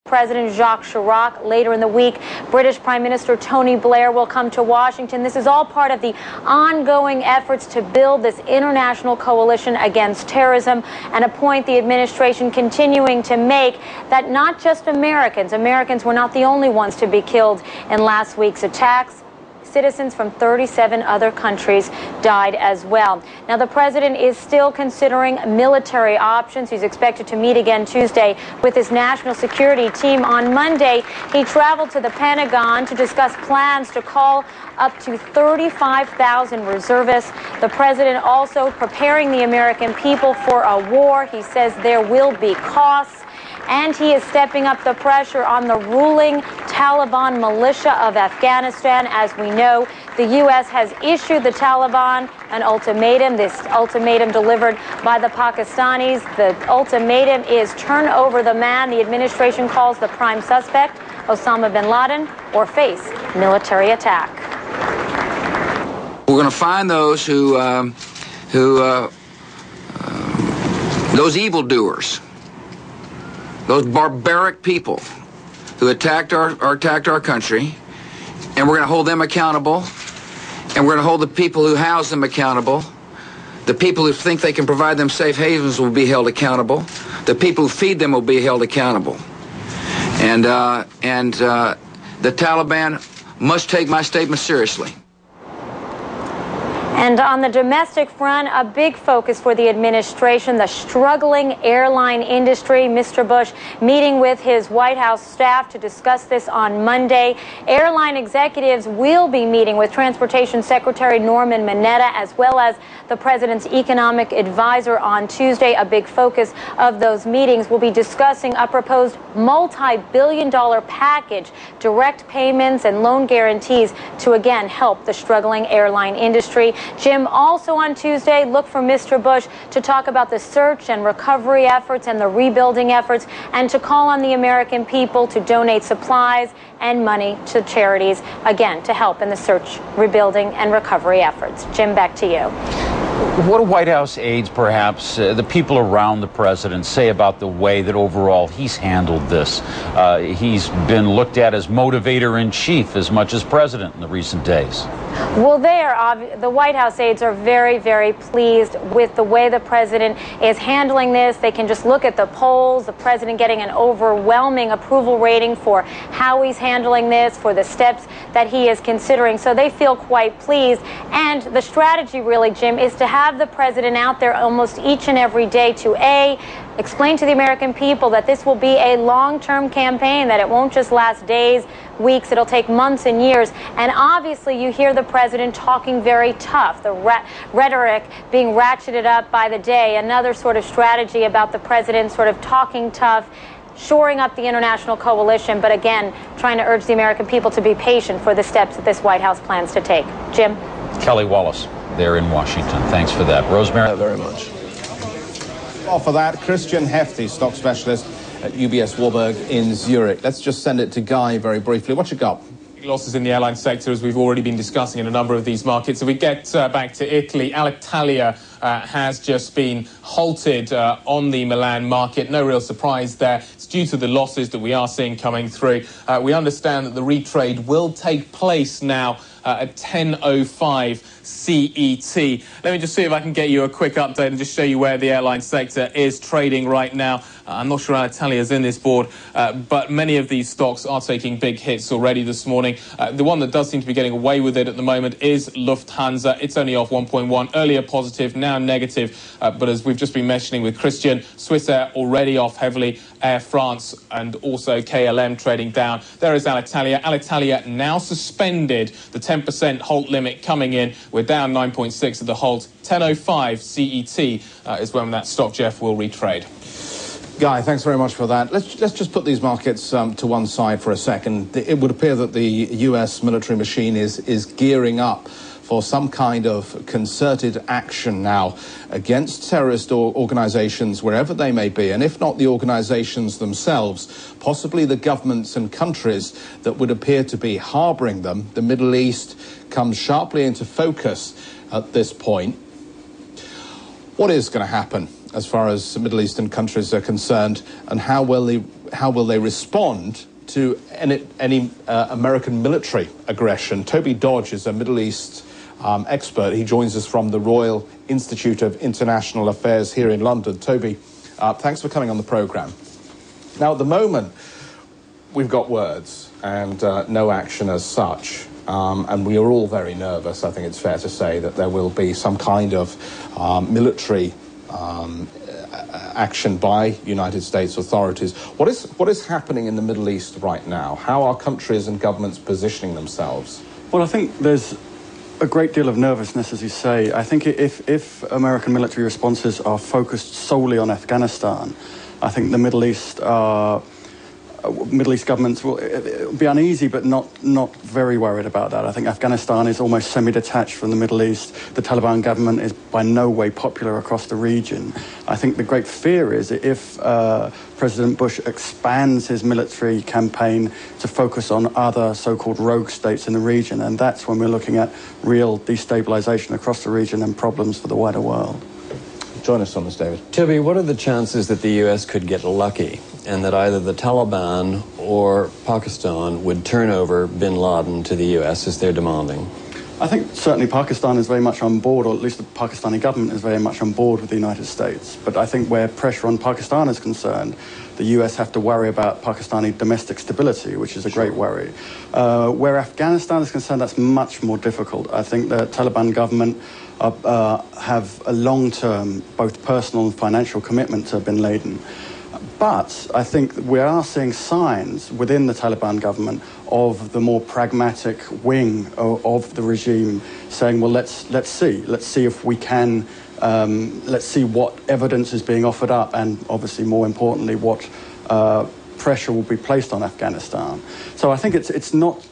President Jacques Chirac. Later in the week, British Prime Minister Tony Blair will come to Washington. This is all part of the ongoing efforts to build this international coalition against terrorism, and a point the administration continuing to make that not just Americans were not the only ones to be killed in last week's attacks. Citizens from 37 other countries died as well. Now, the president is still considering military options. He's expected to meet again Tuesday with his national security team. On Monday, he traveled to the Pentagon to discuss plans to call up to 35,000 reservists. The president also preparing the American people for a war. He says there will be costs. And he is stepping up the pressure on the ruling Taliban militia of Afghanistan. As we know, the U.S. has issued the Taliban an ultimatum. This ultimatum delivered by the Pakistanis. The ultimatum is turn over the man the administration calls the prime suspect, Osama bin Laden, or face military attack. We're going to find those those evildoers, those barbaric people who attacked our country, and we're going to hold them accountable, and we're going to hold the people who house them accountable. The people who think they can provide them safe havens will be held accountable. The people who feed them will be held accountable. And the Taliban must take my statement seriously. And on the domestic front, a big focus for the administration, the struggling airline industry. Mr. Bush meeting with his White House staff to discuss this on Monday. Airline executives will be meeting with Transportation Secretary Norman Mineta, as well as the president's economic advisor on Tuesday. A big focus of those meetings will be discussing a proposed multi-billion-dollar package, direct payments and loan guarantees to, again, help the struggling airline industry. Jim, also on Tuesday, look for Mr. Bush to talk about the search and recovery efforts and the rebuilding efforts, and to call on the American people to donate supplies and money to charities, again, to help in the search, rebuilding, and recovery efforts. Jim, back to you. What do White House aides, perhaps, the people around the president, say about the way that overall he's handled this? He's been looked at as motivator-in-chief as much as president in the recent days. Well, the White House aides are very, very pleased with the way the president is handling this. They can just look at the polls, the president getting an overwhelming approval rating for how he's handling this, for the steps that he is considering. So they feel quite pleased. And the strategy, really, Jim, is to have the president out there almost each and every day to explain to the American people that this will be a long-term campaign, that it won't just last days, weeks, it'll take months and years. And obviously you hear the president talking very tough, the rhetoric being ratcheted up by the day. Another sort of strategy about the president sort of talking tough, shoring up the international coalition, but again, trying to urge the American people to be patient for the steps that this White House plans to take. Jim? Kelly Wallace, there in Washington. Thanks for that. Rosemary? Very much. Well, for that, Christian Hefty, stock specialist at UBS Warburg in Zurich. Let's just send it to Guy very briefly. What you got? Big losses in the airline sector, as we've already been discussing in a number of these markets. If we get back to Italy, Alitalia has just been halted on the Milan market. No real surprise there. It's due to the losses that we are seeing coming through. We understand that the retrade will take place now at 10:05 CET. Let me just see if I can get you a quick update and just show you where the airline sector is trading right now. I'm not sure Alitalia is in this board, but many of these stocks are taking big hits already this morning. The one that does seem to be getting away with it at the moment is Lufthansa. It's only off 1.1, earlier positive, now negative. But as we've just been mentioning with Christian, Swiss Air already off heavily, Air France and also KLM trading down. There is Alitalia. Alitalia now suspended the 10% halt limit coming in. We're down 9.6 at the halt. 10:05 CET is when that stock, Jeff, will retrade. Guy, thanks very much for that. Let's just put these markets to one side for a second. It would appear that the US military machine is gearing up for some kind of concerted action now against terrorist organizations, wherever they may be, and if not the organizations themselves, possibly the governments and countries that would appear to be harboring them. The Middle East comes sharply into focus at this point. What is going to happen as far as Middle Eastern countries are concerned, and how will the how will they respond to any American military aggression? Toby Dodge is a Middle East expert. He joins us from the Royal Institute of International Affairs here in London. Toby, thanks for coming on the programme. Now, at the moment, we've got words and no action as such. And we are all very nervous. I think it's fair to say that there will be some kind of military action by United States authorities. What is happening in the Middle East right now? How are countries and governments positioning themselves? Well, I think there's a great deal of nervousness, as you say. I think if American military responses are focused solely on Afghanistan, I think the Middle East governments will be uneasy, but not very worried about that. I think Afghanistan is almost semi-detached from the Middle East. The Taliban government is by no way popular across the region. I think the great fear is that if President Bush expands his military campaign to focus on other so-called rogue states in the region, and that's when we're looking at real destabilization across the region and problems for the wider world. Join us on this, David. Toby, what are the chances that the U.S. could get lucky and that either the Taliban or Pakistan would turn over bin Laden to the U.S. as they're demanding? I think certainly Pakistan is very much on board, or at least the Pakistani government is very much on board with the United States. But I think where pressure on Pakistan is concerned, the US have to worry about Pakistani domestic stability, which is a great worry. Where Afghanistan is concerned, that's much more difficult. I think the Taliban government have a long-term, both personal and financial commitment to bin Laden. But I think we are seeing signs within the Taliban government of the more pragmatic wing of the regime saying, well, let's see if we can, let's see what evidence is being offered up, and obviously more importantly, what pressure will be placed on Afghanistan. So I think it's not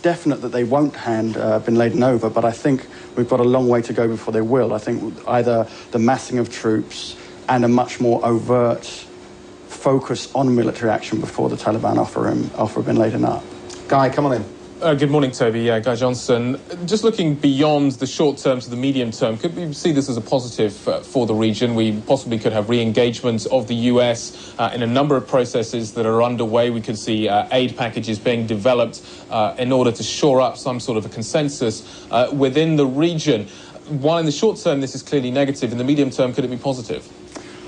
definite that they won't hand bin Laden over, but I think we've got a long way to go before they will. I think either the massing of troops and a much more overt focus on military action before the Taliban offer bin Laden up. Guy, come on in. Good morning, Toby. Guy Johnson. Just looking beyond the short term to the medium term, could we see this as a positive for the region? We possibly could have re-engagement of the US in a number of processes that are underway. We could see aid packages being developed in order to shore up some sort of a consensus within the region. While in the short term this is clearly negative, in the medium term could it be positive?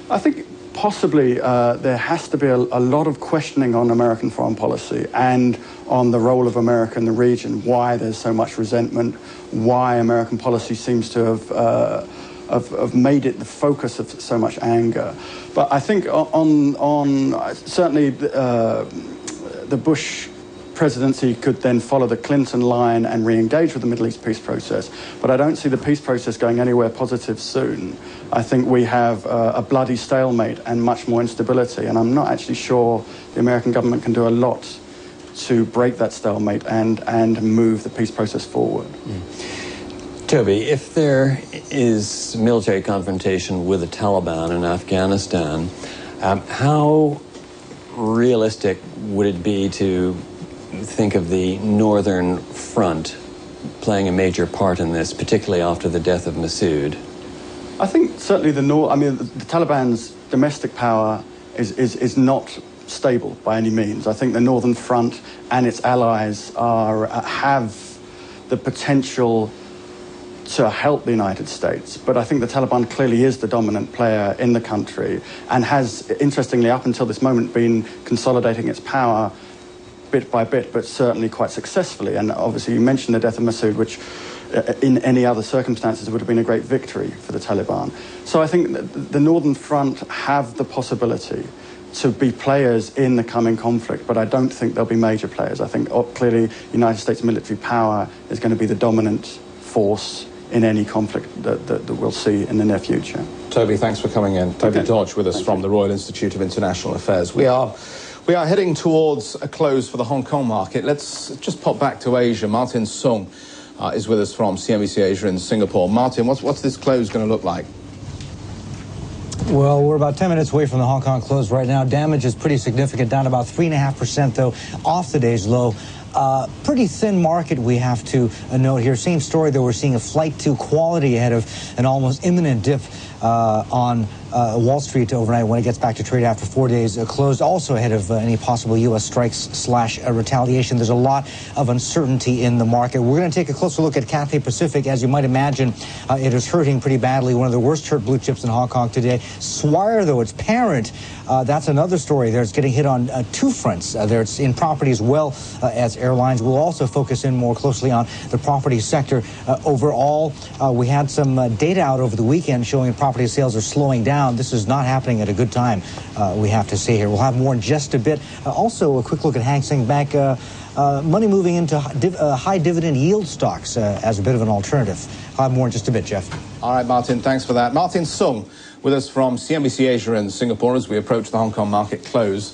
I think possibly there has to be a lot of questioning on American foreign policy and on the role of America in the region, why there's so much resentment, why American policy seems to have made it the focus of so much anger. But I think certainly the Bush presidency could then follow the Clinton line and re-engage with the Middle East peace process. But I don't see the peace process going anywhere positive soon. I think we have a bloody stalemate and much more instability, and I'm not actually sure the American government can do a lot to break that stalemate and move the peace process forward. Toby, if there is military confrontation with the Taliban in Afghanistan, how realistic would it be to think of the Northern Front playing a major part in this, particularly after the death of Massoud? I think certainly the Taliban's domestic power is not stable by any means. I think the Northern Front and its allies have the potential to help the United States, but I think the Taliban clearly is the dominant player in the country and has, interestingly, up until this moment, been consolidating its power bit by bit, but certainly quite successfully. And obviously you mentioned the death of Massoud, which in any other circumstances would have been a great victory for the Taliban. So I think the Northern Front have the possibility to be players in the coming conflict, but I don't think they'll be major players. I think clearly United States military power is going to be the dominant force in any conflict that we'll see in the near future. Toby, thanks for coming in. Toby Dodge with us from the Royal Institute of International Affairs. We are heading towards a close for the Hong Kong market. Let's just pop back to Asia. Martin Sung is with us from CNBC Asia in Singapore. Martin, what's this close going to look like? Well, we're about 10 minutes away from the Hong Kong close right now. Damage is pretty significant, down about 3.5%, though, off the day's low. Pretty thin market, we have to note here. Same story, though. We're seeing a flight to quality ahead of an almost imminent dip on Wall Street overnight, when it gets back to trade after 4 days closed, also ahead of any possible U.S. strikes/retaliation. There's a lot of uncertainty in the market. We're going to take a closer look at Cathay Pacific. As you might imagine, it is hurting pretty badly. One of the worst hurt blue chips in Hong Kong today. Swire, though, its parent, that's another story there. It's getting hit on two fronts. There it's in property as well as airlines. We'll also focus in more closely on the property sector overall. We had some data out over the weekend showing property sales are slowing down. This is not happening at a good time, we have to say here. We'll have more in just a bit. Also, a quick look at Hang Seng Bank. Money moving into high dividend yield stocks as a bit of an alternative. I'll have more in just a bit, Jeff. All right, Martin, thanks for that. Martin Sung with us from CNBC Asia in Singapore as we approach the Hong Kong market close.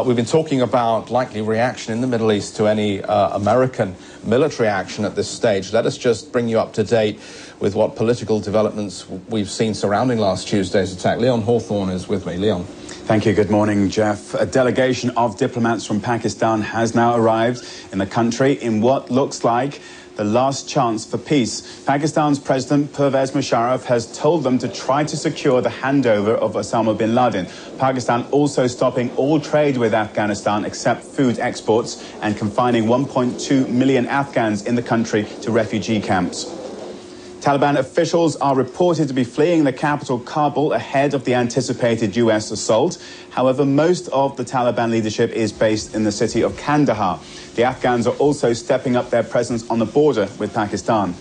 We've been talking about likely reaction in the Middle East to any American military action at this stage. Let us just bring you up to date with what political developments we've seen surrounding last Tuesday's attack. Leon Hawthorne is with me. Leon. Thank you. Good morning, Jeff. A delegation of diplomats from Pakistan has now arrived in the country in what looks like the last chance for peace. Pakistan's President Pervez Musharraf has told them to try to secure the handover of Osama bin Laden. Pakistan also stopping all trade with Afghanistan except food exports and confining 1.2 million Afghans in the country to refugee camps. Taliban officials are reported to be fleeing the capital, Kabul, ahead of the anticipated U.S. assault. However, most of the Taliban leadership is based in the city of Kandahar. The Afghans are also stepping up their presence on the border with Pakistan.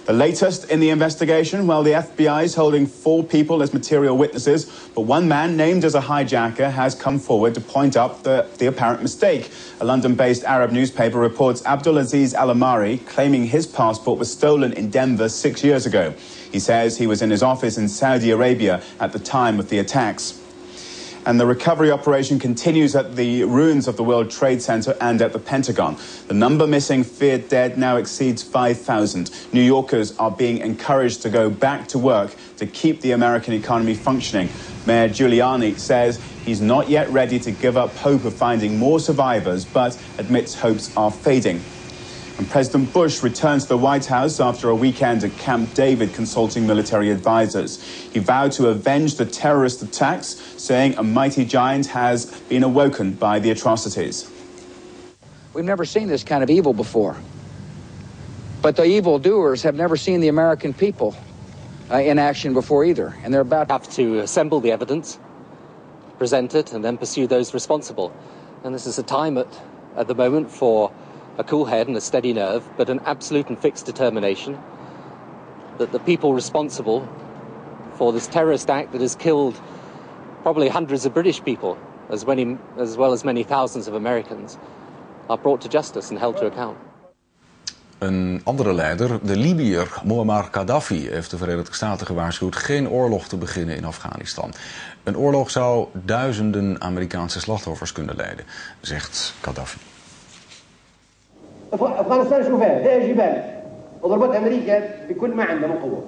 The latest in the investigation, well, the FBI is holding 4 people as material witnesses, but one man named as a hijacker has come forward to point out the apparent mistake. A London-based Arab newspaper reports Abdulaziz Al-Amari claiming his passport was stolen in Denver 6 years ago. He says he was in his office in Saudi Arabia at the time of the attacks. And the recovery operation continues at the ruins of the World Trade Center and at the Pentagon. The number missing feared dead now exceeds 5,000. New Yorkers are being encouraged to go back to work to keep the American economy functioning. Mayor Giuliani says he's not yet ready to give up hope of finding more survivors, but admits hopes are fading. And President Bush returned to the White House after a weekend at Camp David consulting military advisors. He vowed to avenge the terrorist attacks, saying a mighty giant has been awoken by the atrocities. We've never seen this kind of evil before. But the evildoers have never seen the American people in action before either. And they're about to assemble the evidence, present it, and then pursue those responsible. And this is a time at the moment for a cool head and a steady nerve, but an absolute and fixed determination that the people responsible for this terrorist act that has killed probably hundreds of British people, as well as many thousands of Americans, are brought to justice and held to account. Een andere leider, de Libiër Muammar Gaddafi, heeft de Verenigde Staten gewaarschuwd geen oorlog te beginnen in Afghanistan. Een oorlog zou duizenden Amerikaanse slachtoffers kunnen leiden, zegt Gaddafi. افغانستان شو فيها جبال وضربت امريكا بكل ما عندها من قوه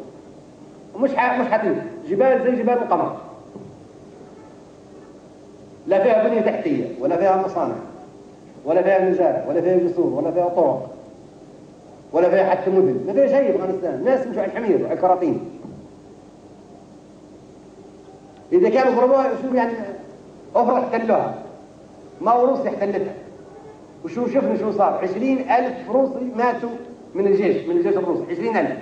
ومش حتنزل جبال زي جبال القمر لا فيها بنيه تحتيه ولا فيها مصانع ولا فيها مزارع ولا فيها جسور ولا فيها طرق ولا فيها حتى مدن ما فيها شيء افغانستان الناس مشوا على الحمير وعلى الكراطين اذا كانوا ضربوها شو يعني افرض احتلوها ما روسيا احتلتها وشو شفنا شو صار 20,000 روسي ماتوا من الجيش الروسي 20,000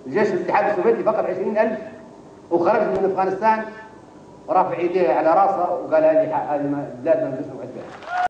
الجيش الاتحاد السوفيتي فقط 20,000 وخرج من افغانستان رافع ايديه على راسه وقال هذه بلادنا نجلس نقعد فيها